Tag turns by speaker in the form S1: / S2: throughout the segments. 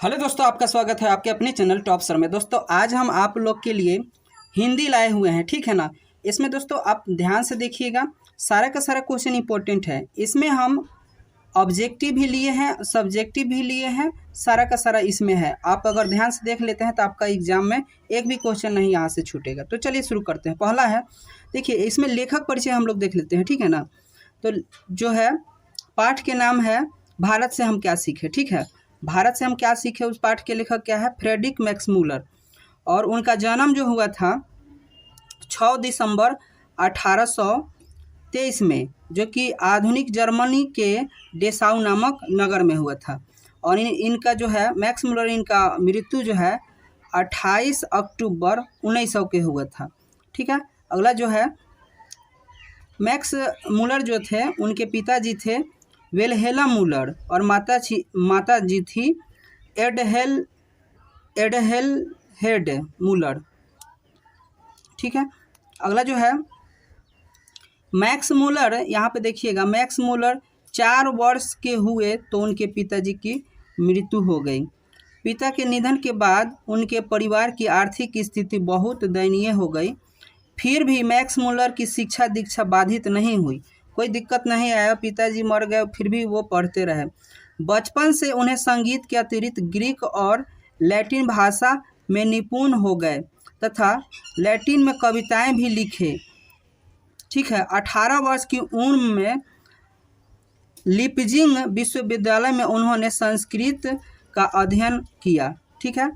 S1: Hello दोस्तों, आपका स्वागत है आपके अपने चैनल टॉप सर में। दोस्तों आज हम आप लोग के लिए हिंदी लाए हुए हैं, ठीक है ना। इसमें दोस्तों आप ध्यान से देखिएगा, सारा का सारा क्वेश्चन इंपॉर्टेंट है। इसमें हम ऑब्जेक्टिव भी लिए हैं, सब्जेक्टिव भी लिए हैं, सारा का सारा इसमें है। आप अगर ध्यान से देख लेते हैं तो आपका एग्जाम में एक भी क्वेश्चन नहीं यहाँ से छूटेगा। तो चलिए शुरू करते हैं। पहला है, देखिए इसमें लेखक परिचय हम लोग देख लेते हैं, ठीक है ना। तो जो है पाठ के नाम है भारत से हम क्या सीखे, ठीक है। भारत से हम क्या सीखे, उस पाठ के लेखक क्या है, फ्रेडरिक मैक्समूलर। और उनका जन्म जो हुआ था 6 दिसंबर 1823 में, जो कि आधुनिक जर्मनी के डेसाउ नामक नगर में हुआ था। और इनका जो है मैक्समूलर, इनका मृत्यु जो है 28 अक्टूबर 1900 के हुआ था, ठीक है। अगला जो है मैक्स मूलर जो थे, उनके पिताजी थे विल्हेल्म मूलर और माता जी थी एडहेल्हेड मूलर, ठीक है। अगला जो है मैक्स मूलर, यहाँ पे देखिएगा मैक्स मूलर 4 वर्ष के हुए तो उनके पिताजी की मृत्यु हो गई। पिता के निधन के बाद उनके परिवार की आर्थिक स्थिति बहुत दयनीय हो गई। फिर भी मैक्स मूलर की शिक्षा दीक्षा बाधित नहीं हुई, कोई दिक्कत नहीं आया। पिताजी मर गए फिर भी वो पढ़ते रहे। बचपन से उन्हें संगीत के अतिरिक्त ग्रीक और लैटिन भाषा में निपुण हो गए तथा लैटिन में कविताएं भी लिखे, ठीक है। 18 वर्ष की उम्र में लीपजिंग विश्वविद्यालय में उन्होंने संस्कृत का अध्ययन किया, ठीक है।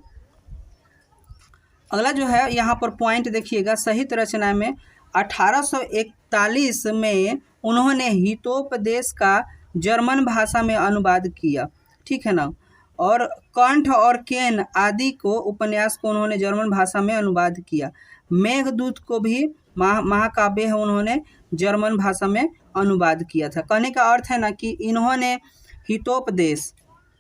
S1: अगला जो है यहाँ पर पॉइंट देखिएगा, साहित्य रचना में 1841 में उन्होंने हितोपदेश का जर्मन भाषा में अनुवाद किया, ठीक है ना। और कंठ और केन आदि को उपन्यास को उन्होंने जर्मन भाषा में अनुवाद किया। मेघदूत को भी महाकाव्य है, उन्होंने जर्मन भाषा में अनुवाद किया था। कहने का अर्थ है ना कि इन्होंने हितोपदेश,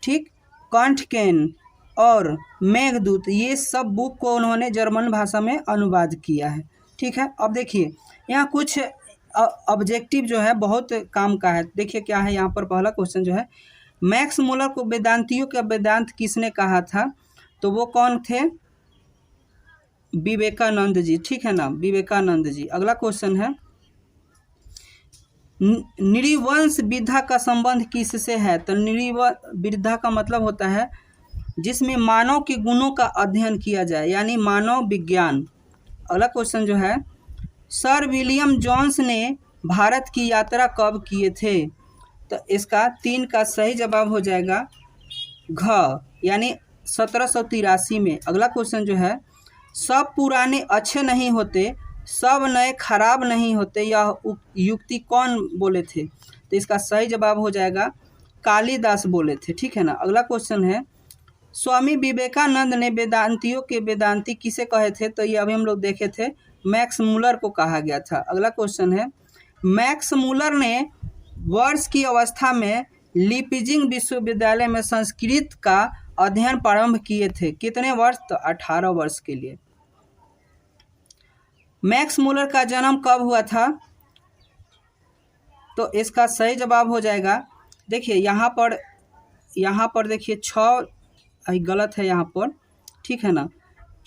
S1: ठीक, कंठ केन और मेघदूत, ये सब बुक को उन्होंने जर्मन भाषा में अनुवाद किया है, ठीक है। अब देखिए यहाँ कुछ ऑब्जेक्टिव जो है बहुत काम का है। देखिए क्या है यहाँ पर, पहला क्वेश्चन जो है, मैक्स मूलर को वेदांतियों का वेदांत किसने कहा था, तो वो कौन थे, विवेकानंद जी, ठीक है ना, विवेकानंद जी। अगला क्वेश्चन है, नृवंश विद्या का संबंध किससे है, तो विद्या का मतलब होता है जिसमें मानव के गुणों का अध्ययन किया जाए, यानी मानव विज्ञान। अगला क्वेश्चन जो है, सर विलियम जोन्स ने भारत की यात्रा कब किए थे, तो इसका 3 का सही जवाब हो जाएगा घ, यानी 1783 में। अगला क्वेश्चन जो है, सब पुराने अच्छे नहीं होते, सब नए खराब नहीं होते, यह युक्ति कौन बोले थे, तो इसका सही जवाब हो जाएगा कालिदास बोले थे, ठीक है ना। अगला क्वेश्चन है, स्वामी विवेकानंद ने वेदांतियों के वेदांती किसे कहे थे, तो ये अभी हम लोग देखे थे, मैक्स मूलर को कहा गया था। अगला क्वेश्चन है, मैक्स मूलर ने वर्ष की अवस्था में लीपजिंग विश्वविद्यालय में संस्कृत का अध्ययन प्रारंभ किए थे, कितने वर्ष, तो 18 वर्ष के लिए। मैक्स मूलर का जन्म कब हुआ था, तो इसका सही जवाब हो जाएगा, देखिए यहाँ पर देखिए 6 गलत है यहाँ पर, ठीक है ना,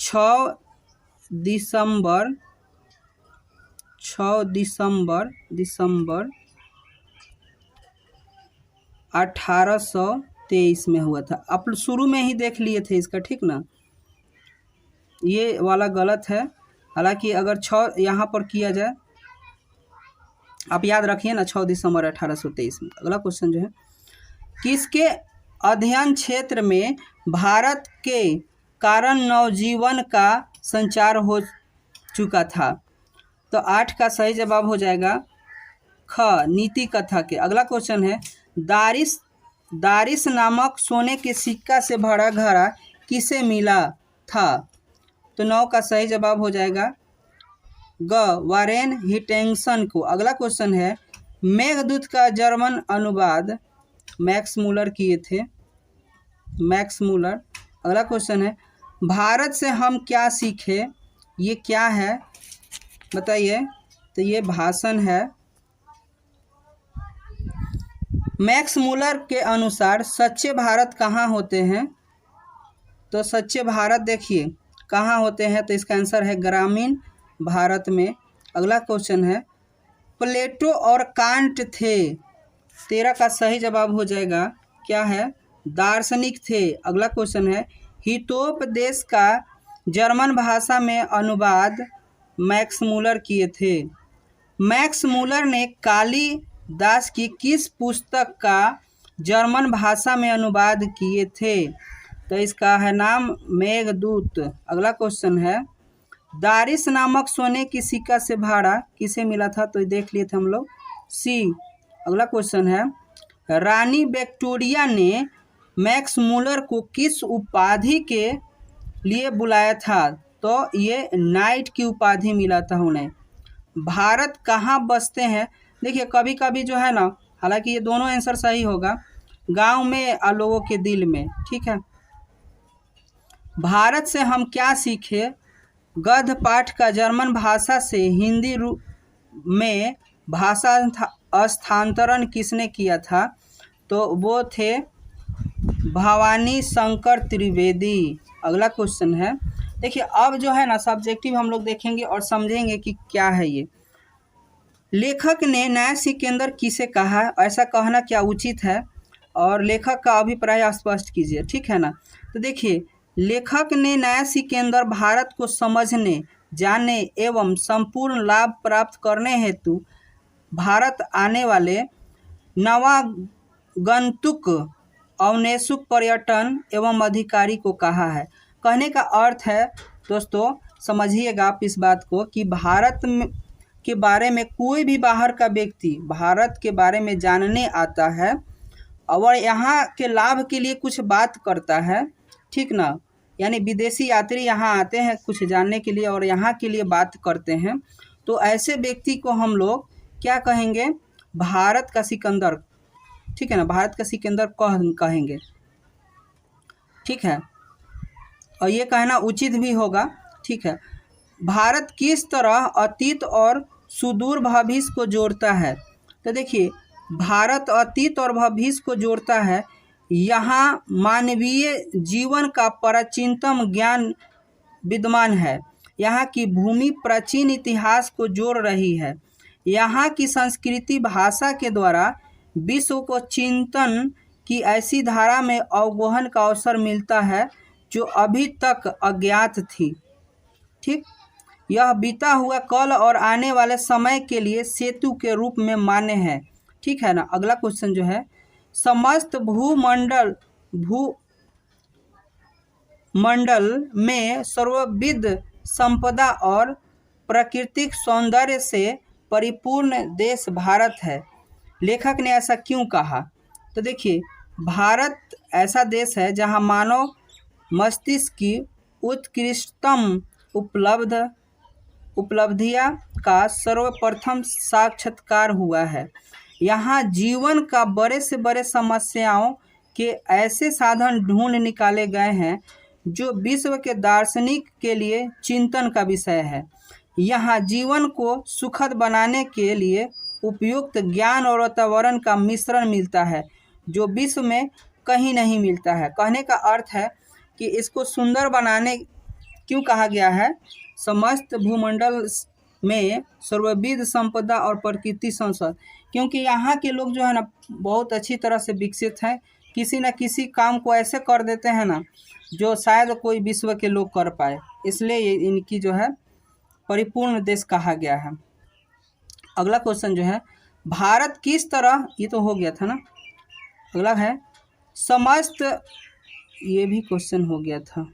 S1: 6 दिसंबर 1823 में हुआ था। आप शुरू में ही देख लिए थे इसका, ठीक ना, ये वाला गलत है। हालांकि अगर 6 यहाँ पर किया जाए, आप याद रखिए ना, 6 दिसंबर 1823 में। अगला क्वेश्चन जो है, किसके अध्ययन क्षेत्र में भारत के कारण नवजीवन का संचार हो चुका था, तो 8 का सही जवाब हो जाएगा ख, नीति कथा के। अगला क्वेश्चन है, दारिस नामक सोने के सिक्का से भरा घड़ा किसे मिला था, तो 9 का सही जवाब हो जाएगा ग, वारेन हिटेंगसन को। अगला क्वेश्चन है, मेघदूत का जर्मन अनुवाद मैक्स मूलर किए थे, मैक्स मूलर। अगला क्वेश्चन है, भारत से हम क्या सीखे, ये क्या है बताइए, तो ये भाषण है। मैक्स मूलर के अनुसार सच्चे भारत कहाँ होते हैं, तो सच्चे भारत देखिए कहाँ होते हैं, तो इसका आंसर है ग्रामीण भारत में। अगला क्वेश्चन है प्लेटो और कांट थे, 13 का सही जवाब हो जाएगा क्या है, दार्शनिक थे। अगला क्वेश्चन है हितोपदेश का जर्मन भाषा में अनुवाद मैक्स मूलर किए थे। मैक्स मूलर ने कालिदास की किस पुस्तक का जर्मन भाषा में अनुवाद किए थे, तो इसका है नाम मेघदूत। अगला क्वेश्चन है दारिस नामक सोने की सिक्का से भाड़ा किसे मिला था, तो देख लिए थे हम लोग सी। अगला क्वेश्चन है रानी विक्टोरिया ने मैक्स मूलर को किस उपाधि के लिए बुलाया था, तो ये नाइट की उपाधि मिला था उन्हें। भारत कहाँ बसते हैं, देखिए कभी कभी जो है ना, हालांकि ये दोनों आंसर सही होगा, गांव में और लोगों के दिल में, ठीक है। भारत से हम क्या सीखे गद्य पाठ का जर्मन भाषा से हिंदी रूप में भाषा स्थानांतरण किसने किया था, तो वो थे भवानी शंकर त्रिवेदी। अगला क्वेश्चन है देखिए अब जो है ना सब्जेक्टिव हम लोग देखेंगे और समझेंगे कि क्या है ये। लेखक ने नया सिकंदर किसे कहा, ऐसा कहना क्या उचित है, और लेखक का अभिप्राय स्पष्ट कीजिए, ठीक है ना। तो देखिए लेखक ने नया सिकंदर भारत को समझने जानने एवं संपूर्ण लाभ प्राप्त करने हेतु भारत आने वाले नवागंतुक अवनेशुक पर्यटन एवं अधिकारी को कहा है। कहने का अर्थ है दोस्तों समझिएगा आप इस बात को कि भारत के बारे में कोई भी बाहर का व्यक्ति भारत के बारे में जानने आता है और यहाँ के लाभ के लिए कुछ बात करता है, ठीक ना, यानी विदेशी यात्री यहाँ आते हैं कुछ जानने के लिए और यहाँ के लिए बात करते हैं, तो ऐसे व्यक्ति को हम लोग क्या कहेंगे, भारत का सिकंदर, ठीक है ना, भारत का सिकंदर कहेंगे, ठीक है। और ये कहना उचित भी होगा, ठीक है। भारत किस तरह अतीत और सुदूर भविष्य को जोड़ता है, तो देखिए भारत अतीत और भविष्य को जोड़ता है। यहाँ मानवीय जीवन का प्राचीनतम ज्ञान विद्यमान है। यहाँ की भूमि प्राचीन इतिहास को जोड़ रही है। यहाँ की संस्कृति भाषा के द्वारा विश्व को चिंतन की ऐसी धारा में अवगोहन का अवसर मिलता है जो अभी तक अज्ञात थी, ठीक। यह बीता हुआ कल और आने वाले समय के लिए सेतु के रूप में मान्य है, ठीक है ना। अगला क्वेश्चन जो है समस्त भूमंडल में सर्वविध संपदा और प्राकृतिक सौंदर्य से परिपूर्ण देश भारत है। लेखक ने ऐसा क्यों कहा, तो देखिए भारत ऐसा देश है जहां मानव मस्तिष्क की उत्कृष्टतम उपलब्धियां का सर्वप्रथम साक्षात्कार हुआ है। यहाँ जीवन का बड़े से बड़े समस्याओं के ऐसे साधन ढूंढ निकाले गए हैं जो विश्व के दार्शनिक के लिए चिंतन का विषय है। यहाँ जीवन को सुखद बनाने के लिए उपयुक्त ज्ञान और वातावरण का मिश्रण मिलता है जो विश्व में कहीं नहीं मिलता है। कहने का अर्थ है कि इसको सुंदर बनाने क्यों कहा गया है, समस्त भूमंडल में सर्वविध संपदा और प्रकृति संसद, क्योंकि यहाँ के लोग जो है ना बहुत अच्छी तरह से विकसित हैं, किसी न किसी काम को ऐसे कर देते हैं ना जो शायद कोई विश्व के लोग कर पाए, इसलिए इनकी जो है परिपूर्ण देश कहा गया है। अगला क्वेश्चन जो है भारत किस तरह, ये तो हो गया था ना, अगला है समस्त, ये भी क्वेश्चन हो गया था।